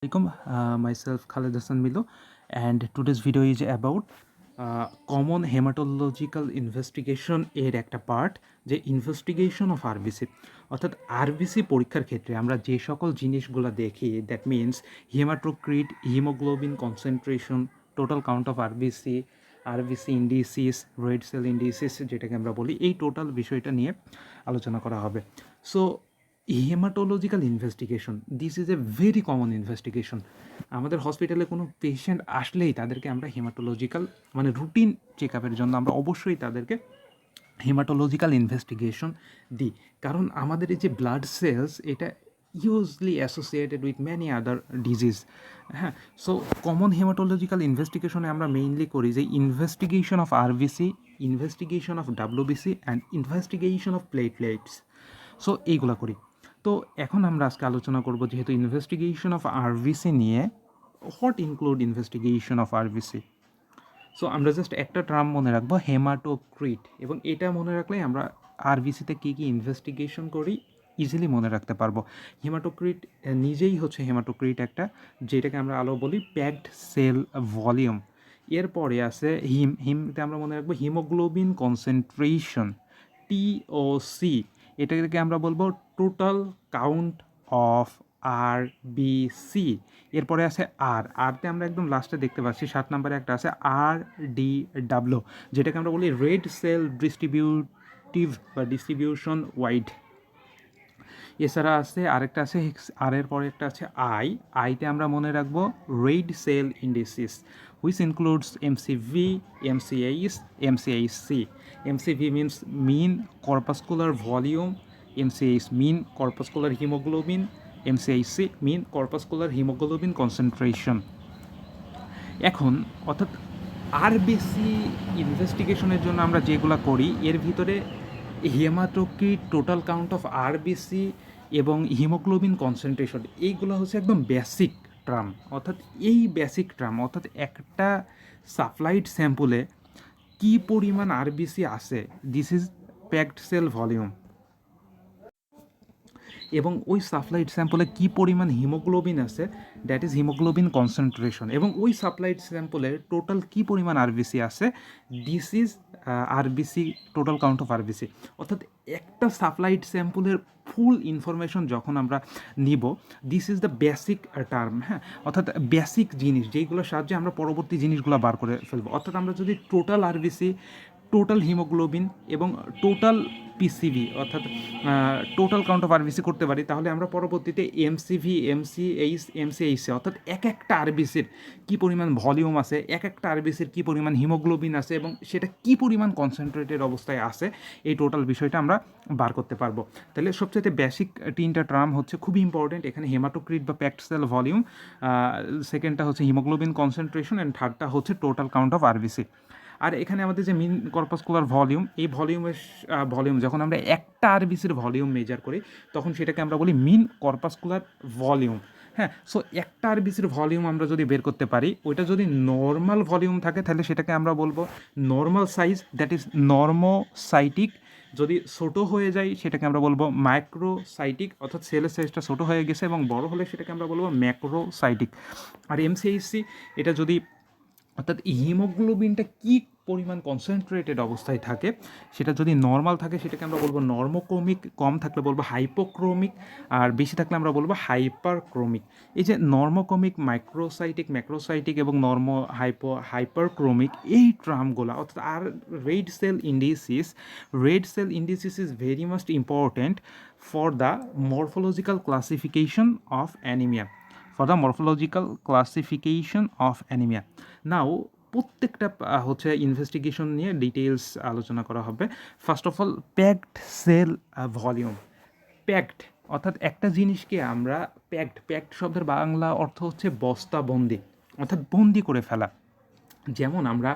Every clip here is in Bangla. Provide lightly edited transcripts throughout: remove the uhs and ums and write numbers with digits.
Myself Khaled Hassan Milo, and today's video is about common hematological investigation এর একটা পার্ট যে ইনভেস্টিগেশন অফ আরবিসি। অর্থাৎ আরবিসি পরীক্ষার ক্ষেত্রে আমরা যে সকল জিনিসগুলো দেখি, that means haematocrit, haemoglobin concentration, total count of RBC, RBC indices, red cell indices যেটাকে আমরা বলি, এই টোটাল বিষয়টা নিয়ে আলোচনা করা হবে। So haematological investigation, this is a very common investigation. আমাদের হসপিটালে কোনো পেশেন্ট আসলেই তাদেরকে আমরা হেমাটোলজিক্যাল মানে রুটিন চেক আপের জন্য আমরা অবশ্যই তাদেরকে হেমাটোলজিক্যাল ইনভেস্টিগেশন দিই, কারণ আমাদের এই যে ব্লাড সেলস এটা usually associated with many other disease. হ্যাঁ, সো কমন হেমাটোলজিক্যাল ইনভেস্টিগেশনে আমরা মেইনলি করি যে investigation of RBC, investigation of WBC and investigation of platelets. So এইগুলো করি। তো এখন আমরা আজকে আলোচনা করব যেহেতু ইনভেস্টিগেশন অফ আরবিসি নিয়ে, what include investigation of RBC. So আমরা জাস্ট একটা টার্ম মনে রাখবো, হেমাটোক্রিট, এবং এটা মনে রাখলেই আমরা আরবিসিতে কী কী ইনভেস্টিগেশন করি ইজিলি মনে রাখতে পারবো। হেমাটোক্রিট নিজেই হচ্ছে হেমাটোক্রিট একটা, যেটাকে আমরা আলো বলি প্যাকড সেল ভলিউম। এরপরে আছে হিমতে আমরা মনে রাখবো হিমোগ্লোবিন কনসেন্ট্রেশন, টিওসি, এটাকে আমরা বলবো টোটাল কাউন্ট অফ আরবিসি। এরপরে আছে আরতে আমরা একদম লাস্টে দেখতে পাচ্ছি 7 নম্বরে একটা আছে RDW, যেটাকে আমরা বলি রেড সেল ডিস্ট্রিবিউটিভ বা ডিস্ট্রিবিউশন ওয়াইড। এছাড়া আছে আরেকটা আছে এর পরে একটা আছে আইতে আমরা মনে রাখবো red cell indices, which includes MCV, MCAS, MCAC. MCV means mean corpuscular volume, MCAS mean corpuscular hemoglobin, MCAC mean corpuscular hemoglobin concentration. এখন অর্থাৎ আরবিসি ইনভেস্টিগেশনের জন্য আমরা যেগুলো করি এর ভিতরে haematocrit, total count of RBC এবং হিমোগ্লোবিন কনসেন্ট্রেশন, এইগুলো হচ্ছে একদম বেসিক টার্ম। অর্থাৎ এই বেসিক টার্ম অর্থাৎ একটা সাপ্লাইড স্যাম্পলে কী পরিমাণ আরবিসি আছে, this is packed cell volume, এবং ওই সাপ্লাইড স্যাম্পলে কী পরিমাণ হিমোগ্লোবিন আছে, দ্যাট ইজ হিমোগ্লোবিন কনসেন্ট্রেশন, এবং ওই সাপ্লাইড স্যাম্পলের টোটাল কী পরিমাণ আরবিসি আছে, this is RBC, total count of RBC. অর্থাৎ একটা সাপ্লাইড স্যাম্পলের ফুল ইনফরমেশন যখন আমরা নিব, this is the basic term. হ্যাঁ, অর্থাৎ বেসিক জিনিস যেইগুলোর সাহায্যে আমরা পরবর্তী জিনিসগুলো বার করে ফেলবো। অর্থাৎ আমরা যদি টোটাল আরবিসি, টোটাল হিমোগ্লোবিন এবং টোটাল পিসিবি অর্থাৎ টোটাল কাউন্ট অফ আরবিসি করতে পারি, তাহলে আমরা পরবর্তীতে এমসিভি, এমসিএইচে অর্থাৎ এক একটা আরবিসির কী পরিমাণ ভলিউম আছে, এক একটা আরবিসির কী পরিমাণ হিমোগ্লোবিন আছে এবং সেটা কী পরিমাণ কনসেন্ট্রেটেড অবস্থায় আছে, এই টোটাল বিষয়টা আমরা বার করতে পারবো। তাহলে সবচেয়ে বেসিক 3টা টার্ম হচ্ছে খুবই ইম্পর্টেন্ট এখানে, হেমাটোক্রিট বা প্যাকড সেল ভলিউম, সেকেন্ডটা হচ্ছে হিমোগ্লোবিন কনসেন্ট্রেশন, অ্যান্ড থার্ডটা হচ্ছে টোটাল কাউন্ট অফ আরবিসি। আর এখানে আমাদের যে মিন কর্পাসকুলার ভলিউম, এই ভলিউম যখন আমরা একটা আরবিসির ভলিউম মেজার করি তখন সেটাকে আমরা বলি মিন কর্পাসকুলার ভলিউম। হ্যাঁ, সো একটা আরবিসির ভলিউম আমরা যদি বের করতে পারি, ওইটা যদি নর্মাল ভলিউম থাকে তাহলে সেটাকে আমরা বলবো normal size, that is normocytic. যদি ছোটো হয়ে যায় সেটাকে আমরা বলবো মাইক্রোসাইটিক, অর্থাৎ সেলের সাইজটা ছোটো হয়ে গেছে, এবং বড় হলে সেটাকে আমরা বলবো ম্যাক্রোসাইটিক। আর এমসিএইচসি, এটা যদি অর্থাৎ হিমোগ্লোবিনটা কী পরিমাণ কনসেন্ট্রেটেড অবস্থায় থাকে, সেটা যদি নর্মাল থাকে সেটাকে আমরা বলবো নর্মোক্রমিক, কম থাকলে বলবো হাইপোক্রোমিক, আর বেশি থাকলে আমরা বলবো হাইপারক্রোমিক। এই যে নর্মোক্রমিক, ম্যাক্রোসাইটিক এবং হাইপারক্রোমিক, এই টার্মগুলো অর্থাৎ আর red cell indices is very much important for the morphological classification of anaemia, now প্রত্যেকটা হচ্ছে ইনভেস্টিগেশন নিয়ে ডিটেলস আলোচনা করা হবে। First of all, packed cell volume. Packed অর্থাৎ একটা জিনিসকে আমরা প্যাকড শব্দের বাংলা অর্থ হচ্ছে বস্তাবন্দি, অর্থাৎ বন্দি করে ফেলা। যেমন আমরা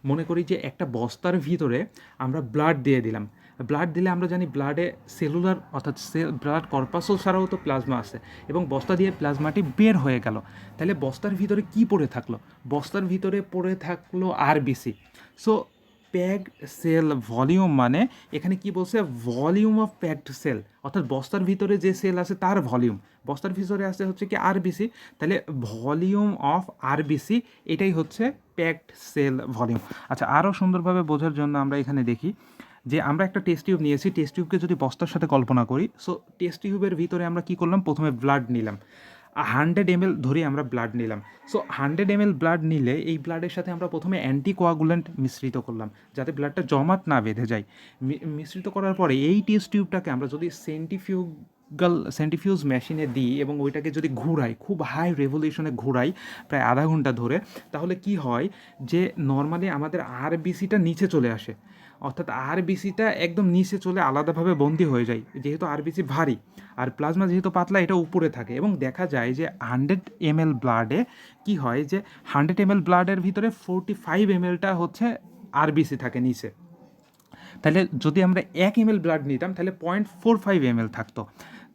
মনে করি যে একটা বস্তার ভিতরে আমরা ব্লাড দিয়ে দিলাম, ব্লাড দিলে আমরা জানি ব্লাডে সেলুলার অর্থাৎ ব্লাড কর্পাসল ছাড়াও তো প্লাজমা আছে, এবং বস্তা দিয়ে প্লাজমাটি বের হয়ে গেল, তাহলে বস্তার ভিতরে কি পড়ে থাকলো, বস্তার ভিতরে পড়ে থাকলো RBC. So packed cell volume মানে এখানে কি বলছে, ভলিউম অফ প্যাকড সেল, অর্থাৎ বস্তার ভিতরে যে সেল আছে তার ভলিউম, বস্তার ভিতরে আছে হচ্ছে কি আরবিসি, তাহলে ভলিউম অফ আরবিসি এটাই হচ্ছে প্যাকড সেল ভলিউম। আচ্ছা, আরও সুন্দরভাবে বোঝার জন্য আমরা এখানে দেখি যে আমরা একটা টেস্ট টিউব নিয়েছি, টেস্ট টিউবকে যদি বস্তার সাথে কল্পনা করি, সো টেস্ট টিউবের ভিতরে আমরা কি করলাম, প্রথমে ব্লাড নিলাম, 100 ml ধরে আমরা ব্লাড নিলাম। সো 100 ml ব্লাড নিলে এই ব্লাডের সাথে আমরা প্রথমে অ্যান্টিকোয়াগুলেন্ট মিশ্রিত করলাম যাতে ব্লাডটা জমাট না বেঁধে যায়। মিশ্রিত করার পরে এই টেস্ট টিউবটাকে আমরা যদি সেন্টিফিউজ মেশিনে দিই এবং ওইটাকে যদি ঘুরাই, খুব হাই রেভলিউশনে ঘুরাই প্রায় আধা ঘন্টা ধরে, তাহলে কি হয় যে নর্মালি আমাদের আরবিসিটা নিচে চলে আসে, অর্থাৎ আরবিসিটা একদম নিচে চলে আলাদাভাবে বন্দী হয়ে যায়, যেহেতু আরবিসি ভারী আর প্লাজমা যেহেতু পাতলা এটা উপরে থাকে। এবং দেখা যায় যে 100 ml ব্লাডে কি হয় যে 100 ml ব্লাডের ভিতরে 45 mlটা হচ্ছে আরবিসি থাকে নিচে। তাহলে যদি আমরা 1 ml ব্লাড নিতাম তাহলে 0.45 ml থাকতো।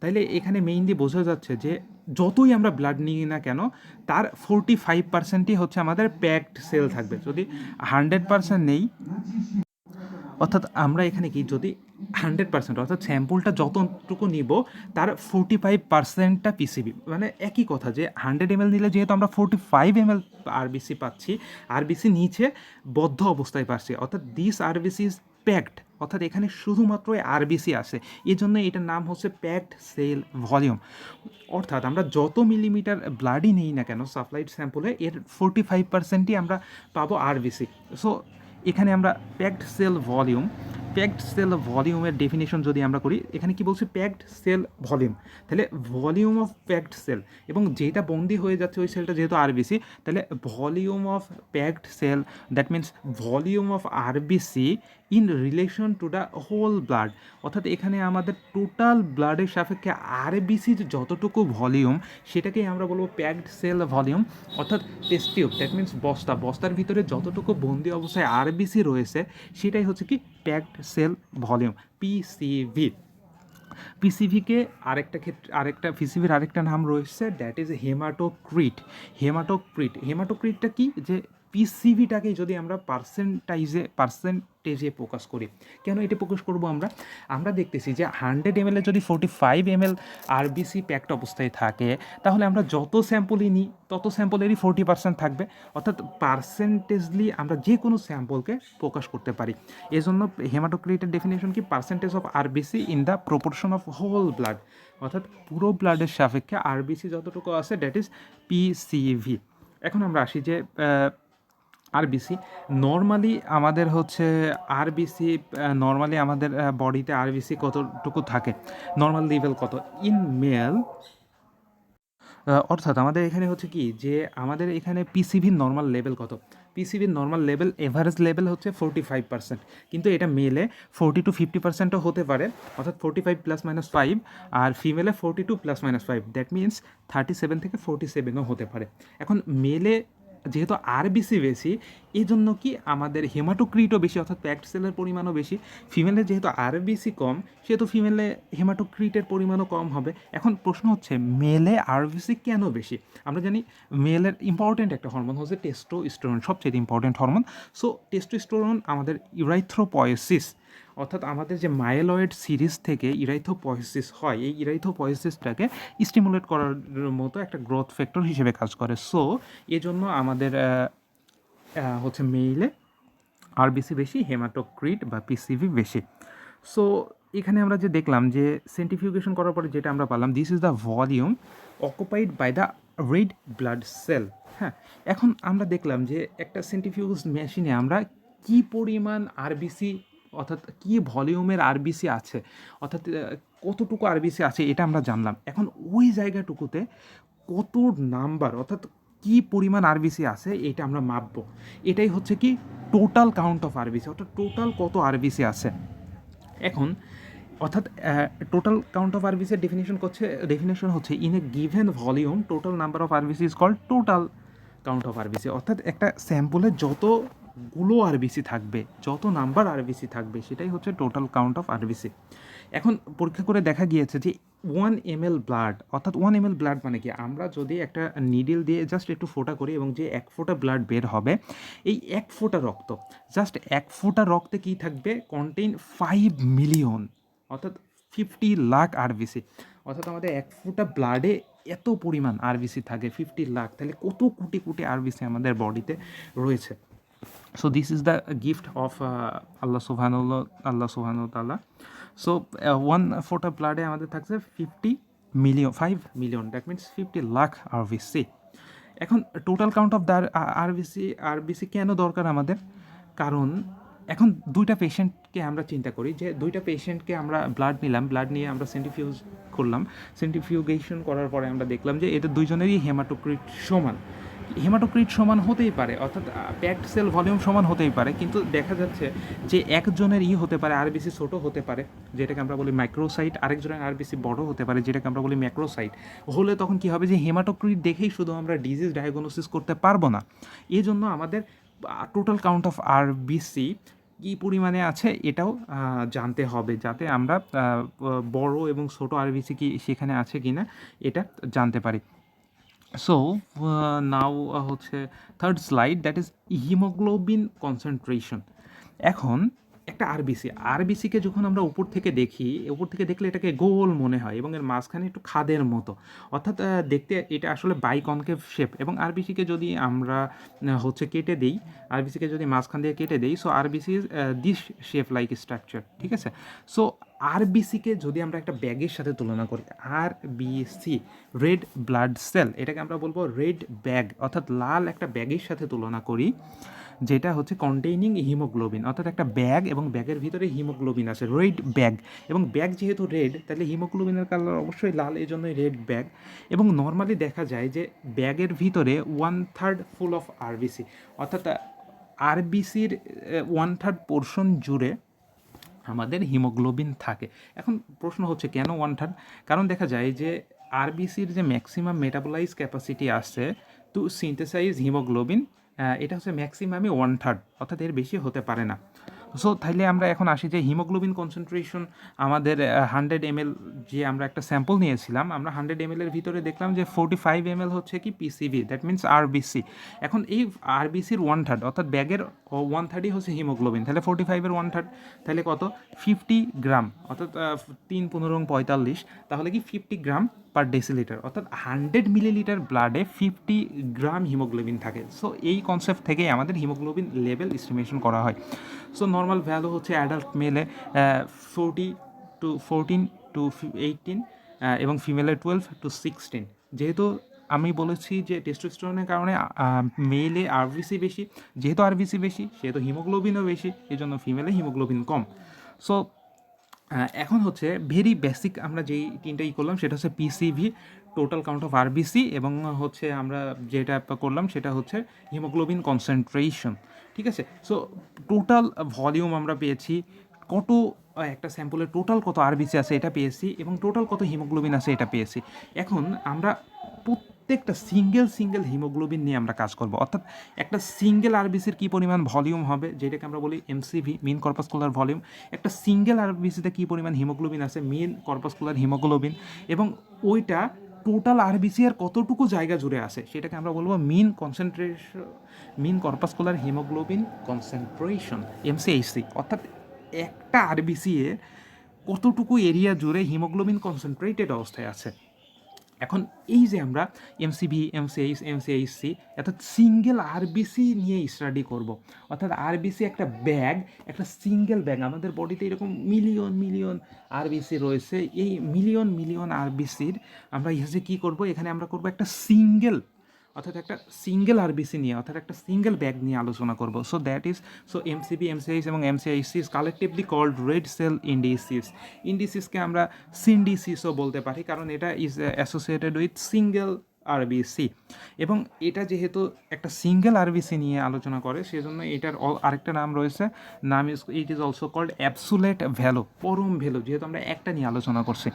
তাহলে এখানে মেইনলি বোঝা যাচ্ছে যে যতই আমরা ব্লাড নিই না কেন তার 45%ই হচ্ছে আমাদের প্যাকড সেল থাকবে। যদি 100% নেই, অর্থাৎ আমরা এখানে কি যদি 100% অর্থাৎ স্যাম্পলটা যতটুকু নিব তার 45%টা পিসিবি, মানে একই কথা যে 100 ml নিলে যেহেতু আমরা 45 ml আরবিসি পাচ্ছি, আরবিসি নিচে বদ্ধ অবস্থায় পাচ্ছি, অর্থাৎ দিস আরবিসি ইজ প্যাকড, অর্থাৎ এখানে শুধুমাত্র আরবিসি আছে, এই জন্য এটার নাম হচ্ছে প্যাকড সেল ভলিউম। অর্থাৎ আমরা যত মিলিমিটার ব্লাডই নিই না কেন সাপ্লাইড স্যাম্পলে এর 45%ই আমরা পাবো আরবিসি। সো এখানে আমরা প্যাকড সেল ভলিউমের ডেফিনেশন যদি আমরা করি, এখানে কি বলছি, প্যাকড সেল ভলিউম, তাহলে ভলিউম অফ প্যাকড সেল, এবং যেটা বন্দি হয়ে যাচ্ছে ওই সেলটা যেহেতু আরবিসি, তাহলে volume of packed cell, that means volume of RBC in relation to the whole blood, অর্থাৎ এখানে আমাদের টোটাল ব্লাডের সাপেক্ষে আরবিসির যতটুকু ভলিউম সেটাকেই আমরা বলবো প্যাকড সেল ভলিউম। অর্থাৎ টেস্ট টিউব, দ্যাট মিনস বস্তার ভিতরে যতটুকু বন্দি অবস্থায় আরবিসি রয়েছে সেটাই হচ্ছে কি প্যাকড সেল ভলিউম, পিসিভি। পিসিভিকে পিসিভির আরেকটা নাম রয়েছে, দ্যাট ইজ হেমাটোক্রিটটা কি, যে পিসিভিটাকেই যদি আমরা পার্সেন্টেজে প্রকাশ করি। কেন এটা প্রকাশ করবো আমরা দেখতেছি যে 100 ml যদি 45 ml আরবিসি প্যাকড অবস্থায় থাকে, তাহলে আমরা যত স্যাম্পলই নিই তত স্যাম্পলেরই 40% থাকবে, অর্থাৎ পার্সেন্টেজলি আমরা যে কোনো স্যাম্পলকে প্রকাশ করতে পারি। এজন্য হেমাটোক্রিটের ডেফিনেশন কি, percentage of RBC in the proportion of whole blood, অর্থাৎ পুরো ব্লাডের সাপেক্ষে আরবিসি যতটুকু আছে দ্যাট ইজ পিসিভি। এখন আমরা আসি যে আরবিসি নর্মালি আমাদের হচ্ছে নর্মালি আমাদের বডিতে আরবিসি কতটুকু থাকে, নর্মাল লেভেল কত ইন মেল, অর্থাৎ আমাদের এখানে হচ্ছে কি যে আমাদের এখানে পিসিভির নর্মাল লেভেল কত, পিসিভির নর্মাল লেভেল এভারেজ লেভেল হচ্ছে 45%, কিন্তু এটা মেলে 40 to 50%ও হতে পারে, অর্থাৎ 45 ± 5, আর ফিমেলে 42 ± 5, দ্যাট মিনস 37 থেকে 47ও হতে পারে। এখন মেলে যেহেতু আরবিসি বেশি, এই জন্য কি আমাদের হেমাটোক্রিটও বেশি, অর্থাৎ প্যাকড সেলের পরিমাণও বেশি। ফিমেলে যেহেতু আরবিসি কম, সেহেতু ফিমেলে হেমাটোক্রিটের পরিমাণও কম হবে। এখন প্রশ্ন হচ্ছে মেলে আরবিসি কেন বেশি? আমরা জানি মেলের ইম্পর্টেন্ট একটা হরমোন হচ্ছে টেস্টোস্টেরন, সবচেয়ে ইম্পর্টেন্ট হরমোন। সো টেস্টোস্টেরন আমাদের ইরাইথ্রোপয়েসিস, অর্থাৎ আমাদের যে মাইলয়েড সিরিজ থেকে ইরাইথ্রোপয়েসিস হয়, এই ইরাইথ্রোপয়েসিসটাকে স্টিমুলেট করার মতো একটা গ্রোথ ফ্যাক্টর হিসেবে কাজ করে। সো এজন্য আমাদের হচ্ছে মেইলে আরবিসি বেশি, হেমাটোক্রিট বা পিসিভি বেশি। সো এখানে আমরা যে দেখলাম যে সেন্ট্রিফিউগেশন করার পরে যেটা আমরা পারলাম, this is the volume occupied by the red blood cell. হ্যাঁ, এখন আমরা দেখলাম যে একটা সেন্ট্রিফিউজ মেশিনে আমরা কি পরিমাণ আরবিসি, অর্থাৎ কি ভলিউমের আরবিসি আছে, অর্থাৎ কতটুকু আরবিসি আছে এটা আমরা জানলাম। এখন ওই জায়গাটুকুতে কত নাম্বার, অর্থাৎ কি পরিমাণ আরবিসি আছে এটা আমরা মাপবো। এটাই হচ্ছে কি টোটাল কাউন্ট অফ আরবিসি, অর্থাৎ টোটাল কত আরবিসি আছে। এখন অর্থাৎ টোটাল কাউন্ট অফ আরবিসির ডেফিনেশন হচ্ছে in a given volume total number of RBC is called total count of RBC, অর্থাৎ একটা স্যাম্পলে যতগুলো আরবিসি থাকবে, যত নাম্বার আরবিসি থাকবে সেটাই হচ্ছে টোটাল কাউন্ট অফ আরবিসি। এখন পরীক্ষা করে দেখা গিয়েছে যে 1 ml ব্লাড, অর্থাৎ 1 ml ব্লাড মানে কি, আমরা যদি একটা নিডল দিয়ে জাস্ট একটু ফোঁটা করি এবং যে 1 ফোঁটা ব্লাড বের হবে, এই 1 ফোঁটা রক্ত, জাস্ট 1 ফোঁটা রক্তে কী থাকবে, কন্টেইন 5 মিলিয়ন, অর্থাৎ 50 লাখ আরবিসি। অর্থাৎ আমাদের 1 ফোঁটা ব্লাডে এত পরিমাণ আরবিসি থাকে, 50 লাখ, তাহলে কত কোটি কোটি আরবিসি আমাদের বডিতে রয়েছে। So this is the gift of Allah সুবহানাহু ওয়া তাআলা। সো 1 ফোঁটা ব্লাডে আমাদের থাকছে 50 million, 5 million, that means 50 lakh RBC. এখন total count of the RBC কেন দরকার আমাদের? কারণ এখন দুইটা পেশেন্টকে আমরা চিন্তা করি যে দুইটা পেশেন্টকে আমরা ব্লাড নিলাম, ব্লাড নিয়ে আমরা সেন্ট্রিফিউজ করলাম, সেন্ট্রিফিউগেশন করার পরে আমরা দেখলাম যে এদের দুইজনেরই হেমাটোক্রিট সমান। হেমাটোক্রিট সমান হতেই পারে, অর্থাৎ প্যাকড সেল ভলিউম সমান হতেই পারে, কিন্তু দেখা যাচ্ছে যে একজনের হতে পারে আরবিসি ছোটো হতে পারে, যেটাকে আমরা বলি মাইক্রোসাইট, আরেকজনের আরবিসি বড় হতে পারে, যেটাকে আমরা বলি ম্যাক্রোসাইট। হলে তখন কী হবে, যে হেমাটোক্রিট দেখেই শুধু আমরা ডিজিজ ডায়াগনোসিস করতে পারবো না, এই জন্য আমাদের টোটাল কাউন্ট অফ আরবিসি কী পরিমাণে আছে এটাও জানতে হবে, যাতে আমরা বড় এবং ছোটো আরবিসি কি সেখানে আছে কি না এটা জানতে পারি। সো নাও হচ্ছে third slide, that is haemoglobin concentration. এখন একটা আরবিসিকে যখন আমরা উপর থেকে দেখি, উপর থেকে দেখলে এটাকে গোল মনে হয় এবং এর মাঝখানে একটু খাদের মতো, অর্থাৎ দেখতে এটা আসলে বাইকনকেভ শেপ। এবং আরবিসিকে যদি আমরা হচ্ছে কেটে দিই, আরবিসিকে যদি মাঝখান দিয়ে কেটে দিই, so RBC is this shape like structure, ঠিক আছে। সো আরবিসিকে যদি আমরা একটা ব্যাগের সাথে তুলনা করি, আরবিসি রেড ব্লাড সেল, এটাকে আমরা বলবো রেড ব্যাগ, অর্থাৎ লাল একটা ব্যাগের সাথে তুলনা করি, যেটা হচ্ছে কন্টেইনিং হিমোগ্লোবিন, অর্থাৎ একটা ব্যাগ এবং ব্যাগের ভিতরে হিমোগ্লোবিন আছে, রেড ব্যাগ। এবং ব্যাগ যেহেতু রেড, তাহলে হিমোগ্লোবিনের কালার অবশ্যই লাল, এই জন্যই রেড ব্যাগ। এবং নর্মালি দেখা যায় যে ব্যাগের ভিতরে 1/3 ফুল অফ আরবিসি, অর্থাৎ আরবিসির 1/3 পোর্শন জুড়ে আমাদের হিমোগ্লোবিন থাকে। এখন প্রশ্ন হচ্ছে কেন 1/3? কারণ দেখা যায় যে আরবিসির যে ম্যাক্সিমাম মেটাবোলাইজ ক্যাপাসিটি আছে টু সিনথেসাইজ হিমোগ্লোবিন, এটা হচ্ছে ম্যাক্সিমামই 1/3, অর্থাৎ এর বেশি হতে পারে না। সো তাহলে আমরা এখন আসি যে হিমোগ্লোবিন কনসেন্ট্রেশন আমাদের 100 ml, যে আমরা একটা স্যাম্পল নিয়েছিলাম, আমরা 100 ml এর ভিতরে দেখলাম যে 45 ml হচ্ছে কি পিসিবি, দ্যাট মিনস আরবিসি। এখন এই আরবিসির 1/3, অর্থাৎ ব্যাগের 1/3 হচ্ছে হিমোগ্লোবিন, তাহলে 45-এর 1/3 তাহলে কত, 50 গ্রাম, অর্থাৎ 3×15=45, তাহলে কি 50 গ্রাম পার ডেসিলিটার, অর্থাৎ 100 মিলিলিটার ব্লাডে 50 গ্রাম হিমোগ্লোবিন থাকে। সো এই কনসেপ্ট থেকেই আমাদের হিমোগ্লোবিন লেভেল এস্টিমেশন করা হয়। সো নর্মাল ভ্যালু হচ্ছে অ্যাডাল্ট মেলে 14 to 18, এবং ফিমেলের 12 to 16। যেহেতু আমি বলেছি যে টেস্টোস্টেরনের কারণে মেলে আরবিসি বেশি, যেহেতু আরবিসি বেশি সেহেতু হিমোগ্লোবিনও বেশি, এই জন্য ফিমেলে হিমোগ্লোবিন কম। সো এখন হচ্ছে ভেরি বেসিক আমরা যেই তিনটাই করলাম সেটা হচ্ছে PCV, total count of RBC, এবং হচ্ছে আমরা যেটা করলাম সেটা হচ্ছে হিমোগ্লোবিন কনসেন্ট্রেশন, ঠিক আছে। সো টোটাল ভলিউম আমরা পেয়েছি, কত একটা স্যাম্পলের টোটাল কত আরবিসি আছে এটা পেয়েছি, এবং টোটাল কত হিমোগ্লোবিন আছে এটা পেয়েছি। এখন আমরা প্রত্যেকটা সিঙ্গেল হিমোগ্লোবিন নিয়ে আমরা কাজ করব, অর্থাৎ একটা সিঙ্গেল আরবিসির কী পরিমাণ ভলিউম হবে, যেটাকে আমরা বলি এমসিভি, মিন কর্পাসকুলার ভলিউম। একটা সিঙ্গেল আরবিসিতে কী পরিমাণ হিমোগ্লোবিন আছে, মিন কর্পাসকুলার হিমোগ্লোবিন, এবং ওইটা টোটাল আরবিসি এর কতটুকু জায়গা জুড়ে আছে সেটাকে আমরা বলবো মিন কর্পাসকুলার হিমোগ্লোবিন কনসেন্ট্রেশন, এমসিএইচসি। অর্থাৎ একটা আরবিসি এর কতটুকু এরিয়া জুড়ে হিমোগ্লোবিন কনসেন্ট্রেটেড অবস্থায় আছে। এখন এই যে আমরা এমসিভি, এমসিএইচসি, অর্থাৎ সিঙ্গেল আরবিসি নিয়ে স্টাডি করব, অর্থাৎ আরবিসি একটা ব্যাগ, একটা সিঙ্গেল ব্যাগ, আমাদের বডিতে এরকম মিলিয়ন আরবিসি রয়েছে। এই মিলিয়ন আরবিসির আমরা ইহাজে কী করব, এখানে আমরা করব একটা সিঙ্গেল, অর্থাৎ একটা সিঙ্গেল আরবিসি নিয়ে, অর্থাৎ একটা সিঙ্গেল ব্যাগ নিয়ে আলোচনা করব। So that is, so MCV, MCH এবং MCHC is collectively called red cell indices. ইন্ডিসিসকে আমরা সিন্ডিসিসও বলতে পারি, কারণ এটা is associated with single RBC. এবং এটা যেহেতু একটা সিঙ্গেল আরবিসি নিয়ে আলোচনা করে, সেজন্য এটার আরেকটা নাম রয়েছে, it is also called absolute value, পরম ভ্যালু, যেহেতু আমরা একটা নিয়ে আলোচনা করছি।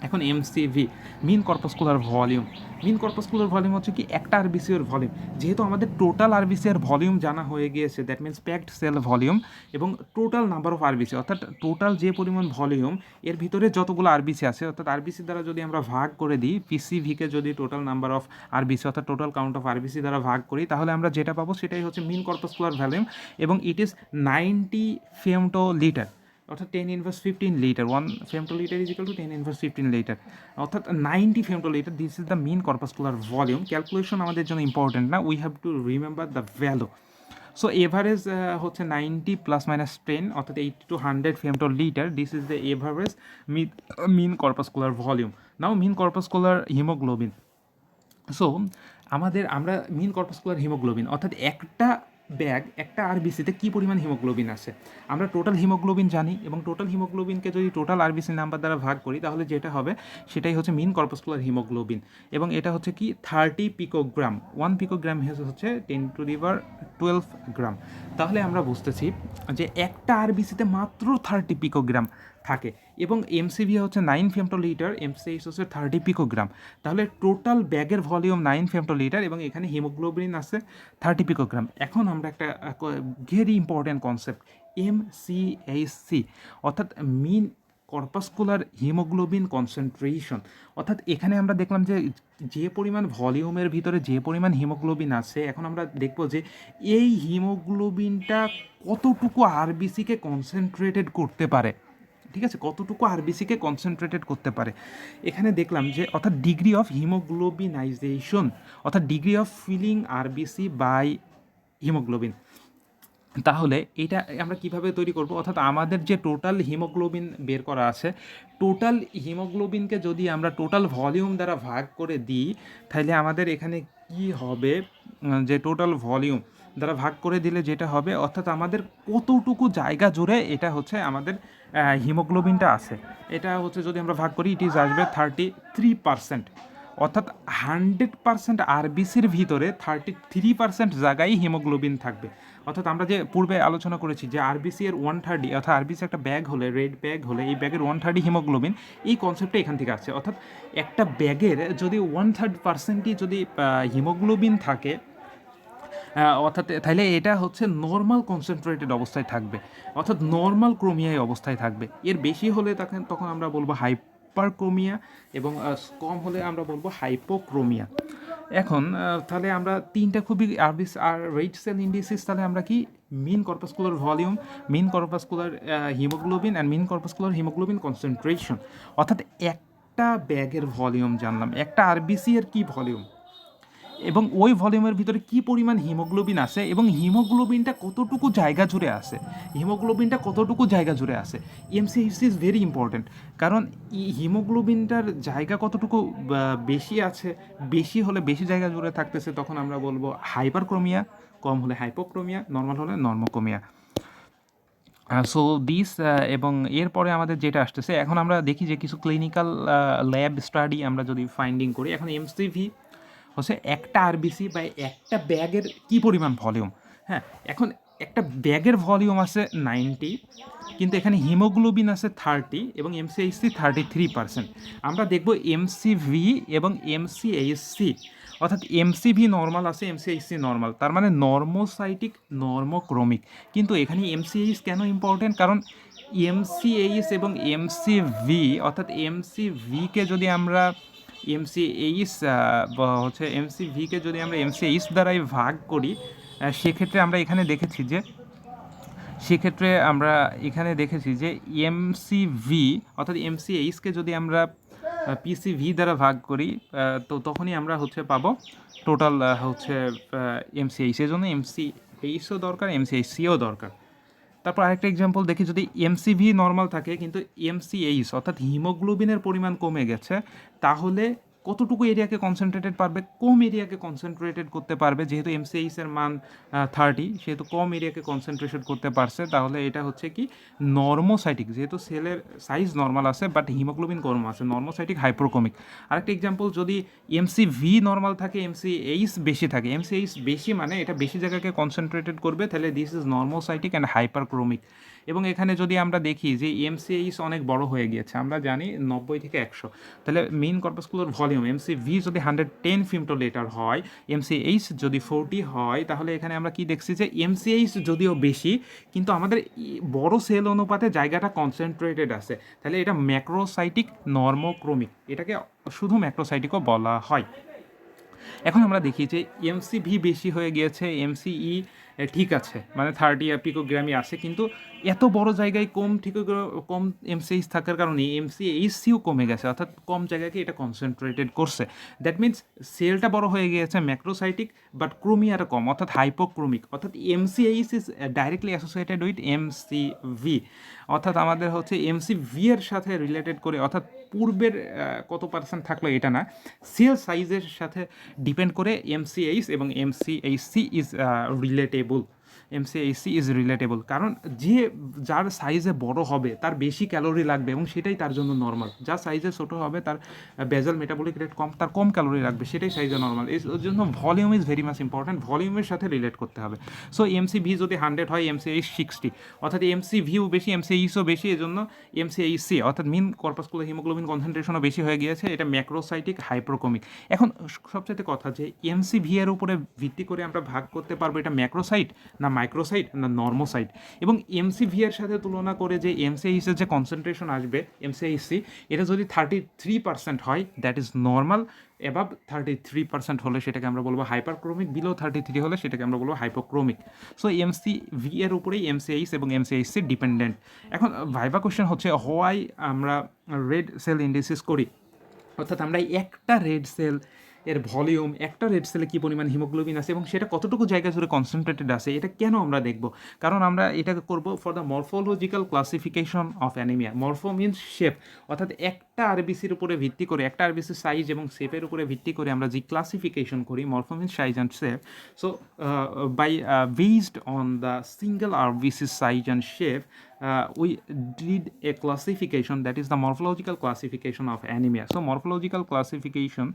এখন MCV, mean corpuscular volume. Mean corpuscular volume হচ্ছে কি একটা আরবিসি এর ভলিউম। যেহেতু আমাদের টোটাল আরবিসি এর ভলিউম জানা হয়ে গিয়েছে, that means packed cell volume এবং টোটাল নাম্বার অফ আরবিসি, অর্থাৎ টোটাল যে পরিমাণ ভলিউম এর ভিতরে যতগুলো আরবিসি আছে, অর্থাৎ আরবিসি দ্বারা যদি আমরা ভাগ করে দিই, পিসিভিকে যদি টোটাল নাম্বার অফ আরবিসি অর্থাৎ টোটাল কাউন্ট অফ আরবিসি দ্বারা ভাগ করি, তাহলে আমরা যেটা পাবো সেটাই হচ্ছে মিন কর্পাসকুলার ভলিউম এবং ইট ইজ 90 ফেমটোলিটার, অর্থাৎ 10^15 litre. 1 femtolitre is equal to 10^15 litre, অর্থাৎ 90 femtolitre. This is the mean corpuscular volume. Calculation আমাদের জন্য ইম্পর্টেন্ট না, we have to remember the value. So average হচ্ছে 90 ± 10, অর্থাৎ 80 to 100 femtolitre. This is the average mean corpuscular volume. Now mean corpuscular haemoglobin. So আমরা মিন কর্পাসকুলার হিমোগ্লোবিন, অর্থাৎ একটা আরবিসিতে কী পরিমাণ হিমোগ্লোবিন আছে আমরা টোটাল হিমোগ্লোবিন জানি, এবং টোটাল হিমোগ্লোবিনকে যদি টোটাল আরবিসি নাম্বার দ্বারা ভাগ করি তাহলে যেটা হবে সেটাই হচ্ছে মিন কর্পাসকুলার হিমোগ্লোবিন, এবং এটা হচ্ছে কি 30 পিকোগ্রাম। 1 পিকোগ্রাম হচ্ছে 10^12 গ্রাম। তাহলে আমরা বুঝতেছি যে একটা আরবিসিতে মাত্র 30 পিকোগ্রাম থাকে, এবং এমসিভি হচ্ছে 9 ফেমটোলিটার, এমসিএইচ হচ্ছে 30 পিকোগ্রাম। তাহলে টোটাল ব্যাগের ভলিউম 9 ফেমটোলিটার এবং এখানে হিমোগ্লোবিন আছে 30 পিকোগ্রাম। এখন আমরা একটা ভেরি ইম্পর্ট্যান্ট কনসেপ্ট, এমসিএইচসি, অর্থাৎ মিন কর্পাসকুলার হিমোগ্লোবিন কনসেন্ট্রেশন। অর্থাৎ এখানে আমরা দেখলাম যে পরিমাণ ভলিউমের ভিতরে যে পরিমাণ হিমোগ্লোবিন আছে, এখন আমরা দেখব যে এই হিমোগ্লোবিনটা কতটুকু আরবিসিকে কনসেন্ট্রেটেড করতে পারে, ঠিক আছে, কতটুকু আরবিসিকে কনসেন্ট্রেটেড করতে পারে। এখানে দেখলাম যে অর্থাৎ ডিগ্রি অফ হিমোগ্লোবিনাইজেশন, অর্থাৎ degree of filling RBC by haemoglobin. তাহলে এটা আমরা কিভাবে তৈরি করব, অর্থাৎ আমাদের যে টোটাল হিমোগ্লোবিন বের করা আছে, টোটাল হিমোগ্লোবিনকে যদি আমরা টোটাল ভলিউম দ্বারা ভাগ করে দিই, তাহলে আমাদের এখানে কি হবে, যে টোটাল ভলিউম দ্বারা ভাগ করে দিলে যেটা হবে, অর্থাৎ আমাদের কতটুকু জায়গা জুড়ে এটা হচ্ছে আমাদের হিমোগ্লোবিনটা আছে, এটা হচ্ছে যদি আমরা ভাগ করি ইট ইজ আসবে 33%, অর্থাৎ 100% আরবিসির ভিতরে 33% জায়গায় হিমোগ্লোবিন থাকবে। অর্থাৎ আমরা যে পূর্বে আলোচনা করেছি যে আরবিসি এর 1/3, অর্থাৎ আরবিসি একটা ব্যাগ হলে, রেড ব্যাগ হলে, এই ব্যাগের 1/3 হিমোগ্লোবিন, এই কনসেপ্টটা এখান থেকে আসছে। অর্থাৎ একটা ব্যাগের যদি 1/3%ই যদি হিমোগ্লোবিন থাকে, অর্থাৎ তাহলে এটা হচ্ছে নর্মাল কনসেন্ট্রেটেড অবস্থায় থাকবে, অর্থাৎ নর্মাল ক্রোমিয়ায় অবস্থায় থাকবে। এর বেশি হলে তখন আমরা বলবো হাইপারক্রোমিয়া, এবং কম হলে আমরা বলবো হাইপোক্রোমিয়া। এখন তাহলে আমরা তিনটা খুবই আরবিস আর রেড সেল ইন্ডিসিস, তাহলে আমরা কি mean corpuscular volume, mean corpuscular haemoglobin and mean corpuscular haemoglobin concentration, অর্থাৎ একটা ব্যাগের ভলিউম জানলাম, একটা আরবিসি এর কী ভলিউম এবং ওই ভলিউমের ভিতরে কী পরিমাণ হিমোগ্লোবিন আছে এবং হিমোগ্লোবিনটা কতটুকু জায়গা জুড়ে আছে, এমসিএইচ ইজ ভেরি ইম্পর্ট্যান্ট, কারণ হিমোগ্লোবিনটার জায়গা কতটুকু বেশি আছে, বেশি হলে বেশি জায়গা জুড়ে থাকতেছে, তখন আমরা বলবো হাইপারক্রোমিয়া, কম হলে হাইপোক্রোমিয়া, নর্মাল হলে নর্মোক্রোমিয়া। সো দিস, এবং এরপরে আমাদের যেটা আসতেছে, এখন আমরা দেখি যে কিছু ক্লিনিক্যাল ল্যাব স্টাডি আমরা যদি ফাইন্ডিং করি। এখন এমসিভি হচ্ছে একটা আরবিসি বা একটা ব্যাগের কী পরিমাণ ভলিউম। হ্যাঁ, এখন একটা ব্যাগের ভলিউম আছে 90, কিন্তু এখানে হিমোগ্লোবিন আছে 30 এবং এমসিএইচসি 33%। আমরা দেখব এমসিভি এবং এমসিএইচসি, অর্থাৎ এমসিভি নর্মাল আছে, এমসিএইচসি নর্মাল, তার মানে নর্মোসাইটিক, নর্মোক্রোমিক। কিন্তু এখানে এমসিএইচ কেন ইম্পর্টেন্ট, কারণ এমসিএইচ এবং এমসিভি, অর্থাৎ এমসিভিকে যদি আমরা এমসিভিকে যদি আমরা এমসিএইচ দ্বারাই ভাগ করি, সেক্ষেত্রে আমরা এখানে দেখেছি যে এমসিভি অর্থাৎ এমসিএইচকে যদি আমরা পিসিভি দ্বারা ভাগ করি, তো তখনই আমরা পাবো টোটাল এমসিএইচ। এর জন্য এমসিএইচও দরকার, এমসিএইচসিও দরকার। তারপর আরেকটা এক্সাম্পল দেখি, যদি এমসিভি নর্মাল থাকে কিন্তু এমসিএইচ অর্থাৎ হিমোগ্লোবিনের পরিমাণ কমে গেছে, তাহলে কতটুকু এরিয়াকে কনসেন্ট্রেটেড পারবে, কম এরিয়াকে কনসেন্ট্রেটেড করতে পারবে। যেহেতু এমসিএইচের মান 30, সেহেতু কম এরিয়াকে কনসেন্ট্রেশন করতে পারছে, তাহলে এটা হচ্ছে কি নর্মোসাইটিক। যেহেতু সেলের সাইজ নর্মাল আছে বাট হিমোগ্লোবিন কম আছে, নর্মোসাইটিক হাইপ্রোক্রমিক। আরেকটা এক্সাম্পল, যদি এমসিভি নর্মাল থাকে, এমসিএইচ বেশি থাকে, এমসিএইচ বেশি মানে এটা বেশি জায়গাকে কনসেন্ট্রেটেড করবে, তাহলে দিস ইজ নর্মোসাইটিক অ্যান্ড হাইপারক্রোমিক। এবং এখানে যদি আমরা দেখি যে এমসিএইচ অনেক বড় হয়ে গিয়েছে, আমরা জানি 90 থেকে 100, তাহলে মেইন কর্পাসকুলার ভলিউম এমসিভি যদি 110 ফেমটোলিটার হয়, এমসিএইচ যদি 40 হয়, তাহলে এখানে আমরা কি দেখছি যে এমসিএইচ যদিও বেশি কিন্তু আমাদের বড় সেল অনুপাতে জায়গাটা কনসেন্ট্রেটেড আছে, তাহলে এটা ম্যাক্রোসাইটিক নর্মোক্রমিক, এটাকে শুধু ম্যাক্রোসাইটিকও বলা হয়। এখন আমরা দেখি যে এমসিভি বেশি হয়ে গিয়েছে, এমসিই ঠিক আছে, মানে 30 পিকোগ্রামই আছে, কিন্তু এত বড় জায়গায় কম এমসিএইচ থাকার কারণে এমসিএইচসিও কমে গেছে, অর্থাৎ কম জায়গাকে এটা কনসেন্ট্রেটেড করছে। দ্যাট মিনস সেলটা বড় হয়ে গিয়েছে ম্যাক্রোসাইটিক, বাট ক্রোমিয়াটা কম, অর্থাৎ হাইপোক্রোমিক, অর্থাৎ MCh is directly associated with MCV, অর্থাৎ আমাদের হচ্ছে এমসিভি এর সাথে রিলেটেড করে, অর্থাৎ পূর্বের কত পার্সেন্ট থাকলো এটা না, সেল সাইজের সাথে ডিপেন্ড করে এমসিএইচ এবং এমসিএইচসি ইজ রিলেটেবল। এমসিএইচসি ইজ রিলেটেবল, কারণ যার সাইজে বড় হবে তার বেশি ক্যালোরি লাগবে এবং সেটাই তার জন্য নর্মাল। যার সাইজে ছোট হবে তার বেজাল মেটাবলিক রেট কম, তার কম ক্যালোরি লাগবে, সেটাই সাইজে নর্মাল। এর জন্য volume is very much important, ভলিউমের সাথে রিলেট করতে হবে। সো এমসিভি যদি 100 হয়, এমসিএইচ 60, অর্থাৎ এমসিভিও বেশি, এমসিএইচও বেশি, এজন্য এমসিএইচসি অর্থাৎ মিন কর্পাসকুলার হিমোগ্লোবিন কনসেন্ট্রেশনও বেশি হয়ে গিয়েছে, এটা ম্যাক্রোসাইটিক হাইপ্রোক্রমিক। এখন সবচেয়ে কথা যে এমসিভি এর উপরে ভিত্তি করে আমরা ভাগ করতে পারবো এটা ম্যাক্রোসাইট না মাইক্রোসাইট না নর্মোসাইট, এবং এমসিভি এর সাথে তুলনা করে যে এমসিএইচের যে কনসেন্ট্রেশন আসবে এমসিএইচসি, এটা যদি 33% হয় দ্যাট ইজ নর্মাল, অ্যাবাভ 33% হলে সেটাকে আমরা বলবো হাইপারক্রোমিক, বিলো 33 হলে সেটাকে আমরা বলবো হাইপোক্রোমিক। সো এমসিভি এর উপরেই এমসিএইচ এবং এমসিএইচসি ডিপেন্ডেন্ট। এখন ভাইভা কোশ্চেন হচ্ছে হোয়াই আমরা রেড সেল ইন্ডিসিস করি, অর্থাৎ আমরা একটা রেড সেল এর ভলিউম, একটা রেড সেলে কী পরিমাণ হিমোগ্লোবিন আছে এবং সেটা কতটুকু জায়গা জুড়ে কনসেন্ট্রেটেড আছে, এটা কেন আমরা দেখব? কারণ আমরা এটাকে করব for the morphological classification of anaemia. Morpho means shape, অর্থাৎ একটা আরবিসির উপরে ভিত্তি করে, একটা আরবিসির সাইজ এবং শেপের উপরে ভিত্তি করে আমরা যে ক্লাসিফিকেশন করি, morpho means size and shape. So by based on the single আরবিসির size and shape, we did a classification, that is the morphological classification of anemia. So morphological classification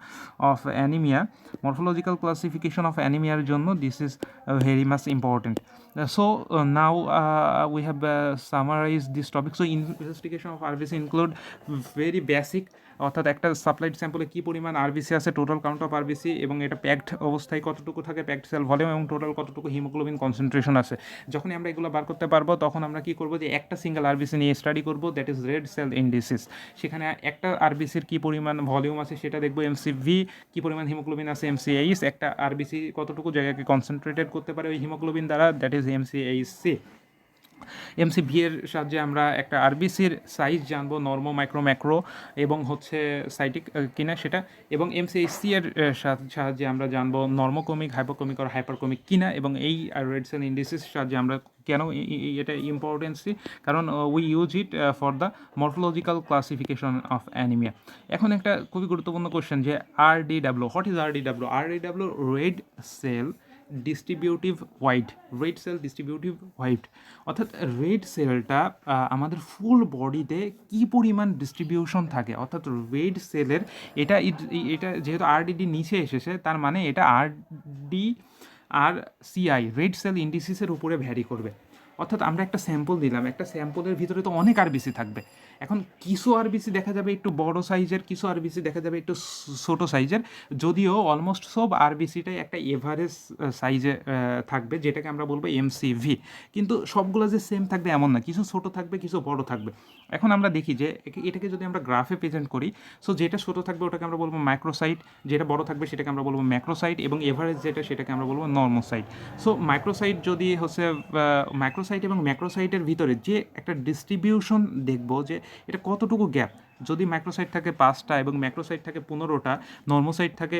of anemia, এর জন্য this is very much important. Now we have summarized this topic. So investigation of RBC include very basic, অর্থাৎ একটা সাপ্লাইড স্যাম্পলে কী পরিমাণ আরবিসি আছে, টোটাল কাউন্ট অফ আরবিসি, এবং এটা প্যাকড অবস্থায় কতটুকু থাকে, প্যাকড সেল ভলিউম, এবং টোটাল কতটুকু হিমোগ্লোবিন কনসেন্ট্রেশন আছে। যখনই আমরা এগুলো বার করতে পারবো তখন আমরা কী করবো, যে একটা সিঙ্গেল আরবিসি নিয়ে স্টাডি করবো, that is red cell indices. সেখানে একটা আরবিসির কী পরিমাণ ভলিউম আছে সেটা দেখবো, এমসিভি কী পরিমাণ হিমোগ্লোবিন আছে, এমসিএইচ একটা আরবিসি কতটুকু জায়গাকে কনসেন্ট্রেটেড করতে পারে ওই হিমোগ্লোবিন দ্বারা, দ্যাট ইজ এমসিএইচসি। এমসিভি এর সাহায্যে আমরা একটা আরবিসির সাইজ জানবো, নর্মো, মাইক্রো, ম্যাক্রো, এবং হচ্ছে সাইটিক কিনা সেটা, এবং এমসিএইচসি এর সাহায্যে আমরা জানবো নর্মোকমিক, হাইপোকমিক আর হাইপারকমিক কিনা, এবং এই রেড সেল ইন্ডিসিস সাহায্যে আমরা কেন এটা ইম্পর্টেন্সি, কারণ we use it for the morphological classification of anaemia. এখন একটা খুবই গুরুত্বপূর্ণ কোশ্চেন যে RDW, what is RDW? RDW red cell distributive width, red cell distributive width, অর্থাৎ রেড সেলটা আমাদের ফুল বডিতে কী পরিমাণ ডিস্ট্রিবিউশন থাকে, অর্থাৎ রেড সেলের এটা যেহেতু আরডিডি নিচে এসেছে, তার মানে এটা আরডি আর সিআই রেড সেল ইন্ডিসিসের উপরে ভ্যারি করবে। অর্থাৎ আমরা একটা স্যাম্পল দিলাম, একটা স্যাম্পলের ভিতরে তো অনেক আরবিসি থাকবে। এখন কিছু আরবিসি দেখা যাবে একটু বড় সাইজের, কিছু আরবিসি দেখা যাবে একটু ছোটো সাইজের, যদিও অলমোস্ট সব আরবিসিটাই একটা এভারেজ সাইজে থাকবে, যেটাকে আমরা বলবো এমসিভি। কিন্তু সবগুলো যে সেম থাকবে এমন না, কিছু ছোটো থাকবে, কিছু বড় থাকবে। এখন আমরা দেখি যে এটাকে যদি আমরা গ্রাফে প্রেজেন্ট করি, সো যেটা ছোটো থাকবে ওটাকে আমরা বলবো মাইক্রোসাইট, যেটা বড় থাকবে সেটাকে আমরা বলবো ম্যাক্রোসাইট, এবং এভারেজ যেটা সেটাকে আমরা বলবো নর্মোসাইট। সো মাইক্রোসাইট যদি হচ্ছে মাইক্রোসাইট এবং ম্যাক্রোসাইটের ভিতরে যে একটা ডিস্ট্রিবিউশন দেখবো যে এটা কতটুকু গ্যাপ, যদি মাইক্রোসাইট থাকে 5টা এবং ম্যাক্রোসাইট থাকে 15টা, নর্মোসাইট থাকে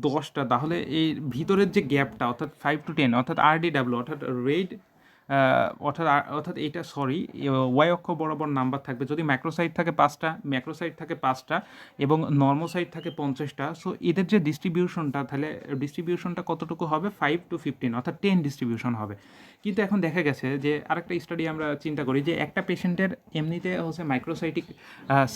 10টা, তাহলে এই ভিতরের যে গ্যাপটা অর্থাৎ 5 to 10, অর্থাৎ আরডিডাব্লিউ অর্থাৎ রেড অর্থাৎ এটা ওয়াই অক্ষ বরাবর নাম্বার থাকবে যদি ম্যাক্রোসাইট থাকে 5টা, ম্যাক্রোসাইট থাকে 5টা এবং নর্মোসাইট থাকে 50টা। সো এদের যে ডিস্ট্রিবিউশনটা, তাহলে ডিস্ট্রিবিউশনটা কতটুকু হবে? 5 to 15, অর্থাৎ 10 ডিস্ট্রিবিউশন হবে। কিন্তু এখন দেখা গেছে যে আরেকটা স্টাডি আমরা চিন্তা করি যে একটা পেশেন্টের এমনিতে হচ্ছে মাইক্রোসাইটিক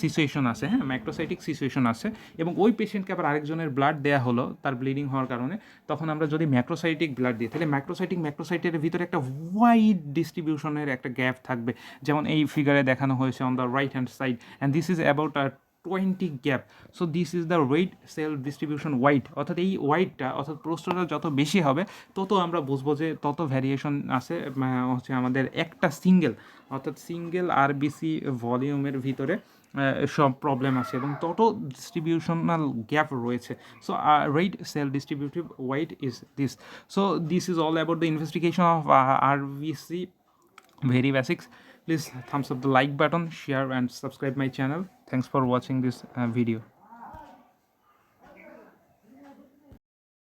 সিচুয়েশন আছে, হ্যাঁ, মাইক্রোসাইটিক সিচুয়েশন আছে, এবং ওই পেশেন্টকে আবার আরেকজনের ব্লাড দেওয়া হলো তার ব্লিডিং হওয়ার কারণে। তখন আমরা যদি ম্যাক্রোসাইটিক ব্লাড দিই, তাহলে ম্যাক্রোসাইটের ভিতরে একটা ওয়াইড ডিস্ট্রিবিউশনের একটা গ্যাপ থাকবে, যেমন এই ফিগারে দেখানো হয়েছে on the right hand side, and this is about 20 gap. So this is the wet cell distribution width, অর্থাৎ এই ওয়াইডটা অর্থাৎ প্রস্থটা যত বেশি হবে তত আমরা বুঝবো যে তত ভ্যারিয়েশন আছে হচ্ছে আমাদের একটা সিঙ্গেল আরবিসি ভলিউমের ভিতরে সব প্রবলেম আছে এবং তত ডিস্ট্রিবিউশনাল গ্যাপ রয়েছে। So red cell distributive wide is this. So this is all about the investigation of RBC, very basics. Please thumbs up the like button, share and subscribe my channel. Thanks for watching this video.